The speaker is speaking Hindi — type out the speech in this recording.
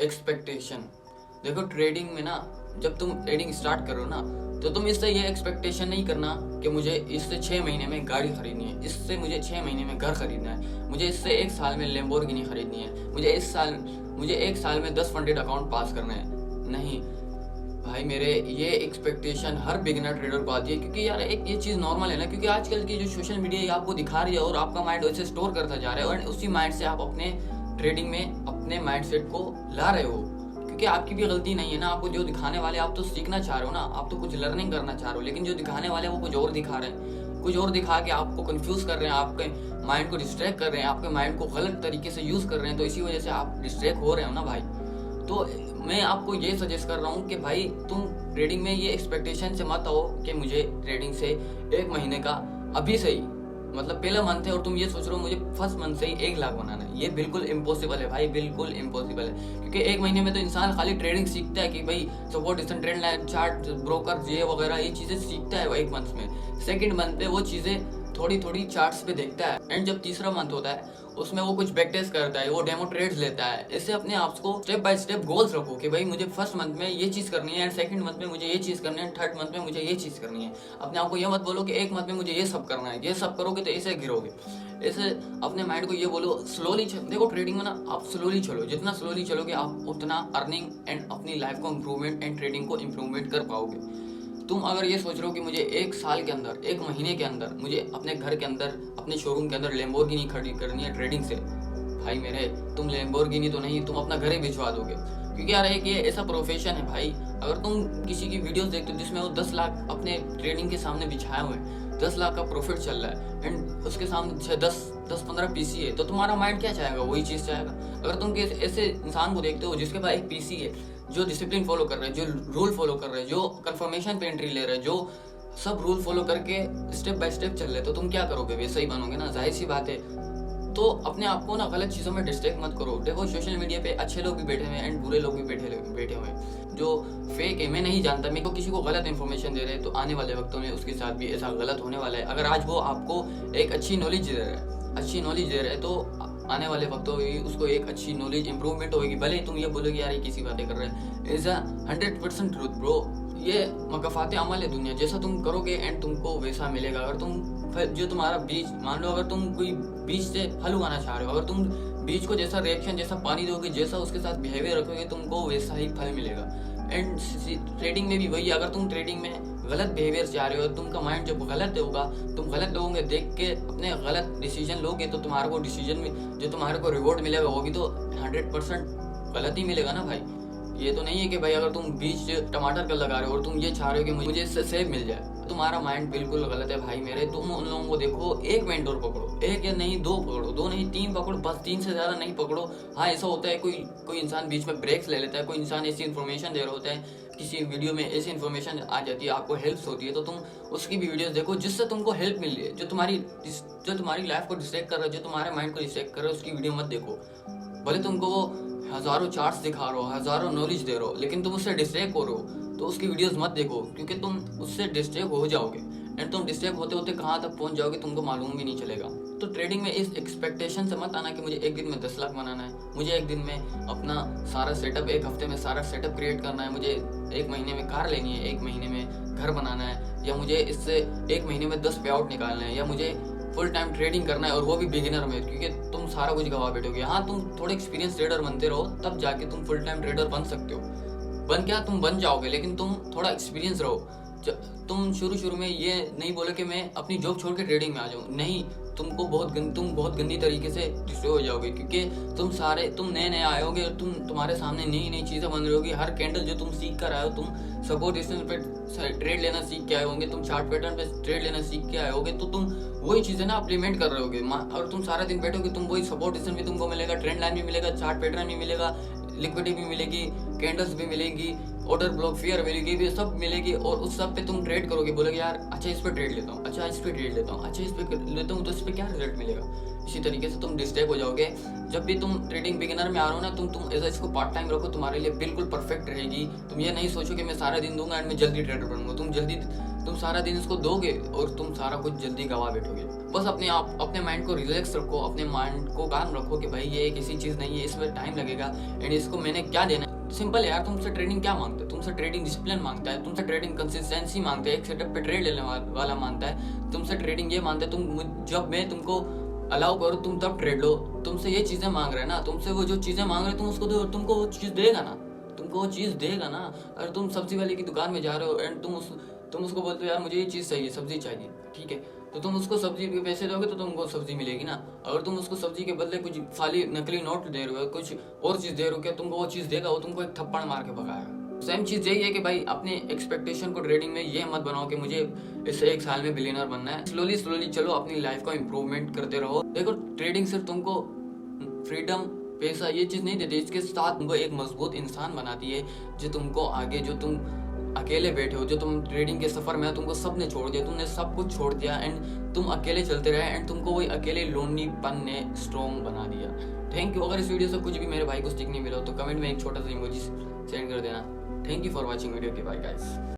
एक्सपेक्टेशन। देखो ट्रेडिंग में ना, जब तुम ट्रेडिंग स्टार्ट करो ना, तो तुम इससे ये एक्सपेक्टेशन नहीं करना कि मुझे इससे 6 महीने में गाड़ी खरीदनी है, इससे मुझे 6 महीने में घर खरीदना है, मुझे इससे 1 साल में लैम्बोर्गिनी खरीदनी है, मुझे 1 साल में 10 फंडेड अकाउंट पास करना है। नहीं भाई मेरे, ये एक्सपेक्टेशन हर बिगिनर ट्रेडर को आती है, क्योंकि यार एक ये चीज़ नॉर्मल है ना, क्योंकि आजकल की जो सोशल मीडिया ये आपको दिखा रही है और आपका माइंड वैसे स्टोर करता जा रहा है, और उसी माइंड से आप अपने ट्रेडिंग में अपने माइंडसेट को ला रहे हो। क्योंकि आपकी भी गलती नहीं है ना, आपको जो दिखाने वाले, आप तो सीखना चाह रहे हो ना, आप तो कुछ लर्निंग करना चाह रहे हो, लेकिन जो दिखाने वाले वो कुछ और दिखा रहे हैं, कुछ और दिखा के आपको कंफ्यूज कर रहे हैं, आपके माइंड को डिस्ट्रैक्ट कर रहे हैं, आपके माइंड को गलत तरीके से यूज़ कर रहे हैं, तो इसी वजह से आप डिस्ट्रैक्ट हो रहे हो ना भाई। तो मैं आपको ये सजेस्ट कर रहा हूँ कि भाई तुम ट्रेडिंग में ये एक्सपेक्टेशन से मत आओ कि मुझे ट्रेडिंग से 1 महीने का अभी से ही, मतलब पहला मंथ है और तुम ये सोच रहे हो मुझे फर्स्ट मंथ से ही 1 लाख बनाना है। ये बिल्कुल इम्पॉसिबल है भाई, बिल्कुल इम्पॉसिबल है। क्योंकि 1 महीने में तो इंसान खाली ट्रेडिंग सीखता है कि भाई support distance, trend line chart, broker, ये वगैरह ये चीज़ें सीखता है 1 मंथ में। सेकेंड मंथ पे वो चीज़ें थोड़ी थोड़ी चार्ट्स पे देखता है, एंड जब तीसरा मंथ होता है उसमें वो कुछ बैक टेस्ट करता है, वो डेमो ट्रेड्स लेता है। इससे अपने आप को स्टेप बाय स्टेप गोल्स रखो कि भाई मुझे फर्स्ट मंथ में ये चीज़ करनी है, एंड सेकंड मंथ में मुझे ये चीज़ करनी है, थर्ड मंथ में मुझे ये चीज़ करनी है। अपने आप को ये मत बोलो कि 1 मंथ में मुझे ये सब करना है, ये सब करोगे तो ऐसे गिरोगे। ऐसे अपने माइंड को ये बोलो स्लोली देखो ट्रेडिंग में ना, आप स्लोली चलो, जितना स्लोली चलोगे आप उतना अर्निंग एंड अपनी लाइफ को इम्प्रूवमेंट एंड ट्रेडिंग को इम्प्रूवमेंट कर पाओगे। तुम अगर ये सोच रहे हो कि मुझे 1 साल के अंदर, 1 महीने के अंदर मुझे अपने घर के अंदर, अपने शोरूम के अंदर लैम्बोर्गिनी खड़ी करनी है ट्रेडिंग से, भाई मेरे तुम लैम्बोर्गिनी तो नहीं, तुम अपना घर ही भिजवा दोगे। क्योंकि यार एक ये ऐसा प्रोफेशन है भाई, अगर तुम किसी की वीडियोस देखते हो जिसमें वो 10 लाख अपने ट्रेडिंग के सामने बिछाए हुए हैं, 10 लाख का प्रॉफिट चल रहा है, एंड उसके सामने 10-15 पीसी है, तो तुम्हारा माइंड क्या चाहेगा? वही चीज़ चाहेगा। अगर तुम ऐसे इंसान को देखते हो जिसके पास एक पीसी है, जो डिसिप्लिन फॉलो कर रहे हैं, जो रूल फॉलो कर रहे हैं, जो कंफर्मेशन पे एंट्री ले रहे हैं, जो सब रूल फॉलो करके स्टेप बाय स्टेप चल रहे, तो तुम क्या करोगे? वैसे ही बनोगे ना, जाहिर सी बात है। तो अपने आप को ना गलत चीज़ों में डिस्ट्रैक्ट मत करो। देखो सोशल मीडिया पे अच्छे लोग भी बैठे हुए हैं एंड बुरे लोग भी बैठे हुए हैं, जो फेक है। मैं नहीं जानता, मेरे को किसी को गलत इन्फॉर्मेशन दे रहे हैं, तो आने वाले वक्तों में उसके साथ भी ऐसा गलत होने वाला है। अगर आज वो आपको एक अच्छी नॉलेज दे रहा है, तो आने वाले वक्तों में उसको एक अच्छी नॉलेज इंप्रूवमेंट होगी। भले तुम ये बोलोगे यार ये किसी बातें कर रहे हैं, इज अ 100% ट्रूथ ब्रो। ये मकफाते अमल है दुनिया, जैसा तुम करोगे एंड तुमको वैसा मिलेगा। अगर तुम जो तुम्हारा बीज, मान लो अगर तुम कोई बीज से फल उगाना चाह रहे हो, अगर तुम बीज को जैसा रिएक्शन, जैसा पानी दोगे, जैसा उसके साथ बिहेवियर रखोगे, तुमको वैसा ही फल मिलेगा। एंड ट्रेडिंग में भी वही है। अगर तुम ट्रेडिंग में गलत बिहेवियर चाह रहे हो, तुमका माइंड जब गलत होगा, तुम गलत लोगों के देख के अपने गलत डिसीजन लोगे, तो तुम्हारे को डिसीजन में जो तुम्हारे को रिवॉर्ड मिलेगा वो भी तो 100% गलत ही मिलेगा ना भाई। ये तो नहीं है कि भाई अगर तुम बीज टमाटर का लगा रहे हो और तुम ये चाह रहे हो कि मुझे इससे सेब मिल जाए, तुम्हारा माइंड बिल्कुल गलत है भाई मेरे। तुम उन लोगों को देखो, एक मेंटोर पकड़ो, एक या नहीं 2 पकड़ो, 2 नहीं 3 पकड़ो, बस 3 से ज़्यादा नहीं पकड़ो। हाँ ऐसा होता है, कोई इंसान बीच में ब्रेक्स ले लेता है, कोई इंसान ऐसी इन्फॉर्मेशन दे रहा होता है, किसी वीडियो में ऐसी इन्फॉर्मेशन आ जाती है, आपको हेल्प होती है, तो तुम उसकी भी वीडियोस देखो जिससे तुमको हेल्प मिल रही है। जो तुम्हारी लाइफ को डिस्ट्रैक्ट कर रहा है, जो तुम्हारे माइंड को डिस्ट्रैक्ट कर रहा है, उसकी वीडियो मत देखो। भले तुमको वो हज़ारों चार्ट्स दिखा रहे हो, हज़ारों नॉलेज दे रहे हो, लेकिन तुम उससे डिस्ट्रैक्ट हो रहे हो, तो उसकी वीडियोस मत देखो, क्योंकि तुम उससे डिस्ट्रैक्ट हो जाओगे, एंड तुम डिस्ट्रैक्ट होते होते कहाँ तक पहुँच जाओगे तुमको मालूम भी नहीं चलेगा। तो ट्रेडिंग में इस एक्सपेक्टेशन से मत आना कि मुझे एक दिन में 10 लाख बनाना है, मुझे एक दिन में अपना सारा सेटअप, एक हफ्ते में सारा सेटअप क्रिएट करना है, मुझे 1 महीने में कार लेनी है, 1 महीने में घर बनाना है, या मुझे इससे 1 महीने में 10 पे आउट निकालना है, या मुझे फुल टाइम ट्रेडिंग करना है, और वो भी बिगिनर में, क्योंकि तुम सारा कुछ गवा बैठोगे। हाँ तुम थोड़े एक्सपीरियंस ट्रेडर बनते रहो, तब जाके तुम फुल टाइम ट्रेडर बन सकते हो। तुम बन जाओगे, लेकिन तुम थोड़ा एक्सपीरियंस रहो। तुम शुरू में ये नहीं बोले कि मैं अपनी जॉब छोड़ के ट्रेडिंग में आ जाऊँ, नहीं, तुम बहुत गंदी तरीके से डिस्ट्रॉय हो जाओगे, क्योंकि तुम नए आए होगे, और तुम्हारे सामने नई चीज़ें बन रही होगी। हर कैंडल जो तुम सीख कर आए हो, तुम सपोर्ट डिस्टेंस पे ट्रेड लेना सीख के आए होंगे, तुम चार्ट पैटर्न पे ट्रेड लेना सीख के आए होगे, तो तुम वही चीज़ें ना इम्प्लीमेंट कर रहे होगे। और तुम सारा दिन बैठोगे, तुम वही सपोर्ट डिस्टेंस भी तुमको मिलेगा, ट्रेंड लाइन भी मिलेगा, चार्ट पैटर्न भी मिलेगा, लिक्विडिटी भी मिलेगी, कैंडल्स भी मिलेंगी, ऑर्डर ब्लॉक, फेयर वैल्यू की भी सब मिलेगी और उस सब पे तुम ट्रेड करोगे, बोलोगे यार अच्छा इस पे ट्रेड लेता हूँ, अच्छा इस पे ट्रेड लेता हूँ, अच्छा इस पे लेता हूँ, तो इस पे क्या रिजल्ट मिलेगा। इसी तरीके से तुम डिस्ट्रैक्ट हो जाओगे। जब भी तुम ट्रेडिंग बिगिनर में आ रहे हो ना, तुम ऐसा इसको पार्ट टाइम रखो, तुम्हारे लिए बिल्कुल परफेक्ट रहेगी। तुम ये नहीं सोचो कि मैं सारा दिन दूंगा एंड मैं जल्दी ट्रेडर बनूंगा। तुम सारा दिन इसको दोगे और तुम सारा कुछ जल्दी गवा बैठोगे। बस अपने माइंड को रिलैक्स रखो, अपने माइंड को काम रखो कि भाई ये किसी चीज़ नहीं है, इसमें टाइम लगेगा एंड इसको मैंने क्या देना है। सिंपल है यार, तुमसे ट्रेडिंग क्या मांगता है? तुमसे ट्रेडिंग डिसिप्लिन मांगता है, तुमसे ट्रेडिंग कंसिस्टेंसी मांगता है, एक सेटअप पे ट्रेड लेने वाला मांगता है। तुमसे ट्रेडिंग ये मांगता है जब मैं तुमको अलाउ करो तुम तब ट्रेड लो। तुमसे ये चीज़ें मांग रहे हैं ना, तुमसे वो जो चीज़ें मांग रहे हैं तुम उसको दो, तुमको वो चीज़ देगा ना, तुमको वो चीज़ देगा ना। अगर तुम सब्जी वाले की दुकान में जा रहे हो एंड तुम उसको बोलते हो यार मुझे ये चीज़ चाहिए, सब्जी चाहिए, ठीक है, तो तुम उसको सब्जी के पैसे दोगे तो तुमको सब्जी मिलेगी ना। अगर तुम उसको सब्जी के बदले कुछ खाली नकली नोट दे रहे हो, कुछ और चीज़ दे रहे हो, क्या तुमको वो चीज़ देगा? वो तुमको एक थप्पड़ मार के भगाएगा। सेम चीज़ यही है कि भाई अपने एक्सपेक्टेशन को ट्रेडिंग में ये मत बनाओ कि मुझे इस 1 साल में बिलियनर बनना है। स्लोली चलो, अपनी लाइफ को इम्प्रूवमेंट करते रहो। देखो ट्रेडिंग सिर्फ तुमको फ्रीडम, पैसा ये चीज़ नहीं देती, इसके साथ तुमको एक मजबूत इंसान बनाती है जो तुमको आगे, जो तुम अकेले बैठे हो, जो तुम ट्रेडिंग के सफर में तुमको सब ने छोड़ दिया, तुमने सब कुछ छोड़ दिया एंड तुम अकेले चलते रहे एंड तुमको वही अकेले लोनलीपन ने स्ट्रॉन्ग बना दिया। Thank you. अगर इस वीडियो से कुछ भी मेरे भाई को सीखने मिला तो कमेंट में एक छोटा सा इमोजी सेंड कर देना। Thank you for watching video के, बाय गाइस।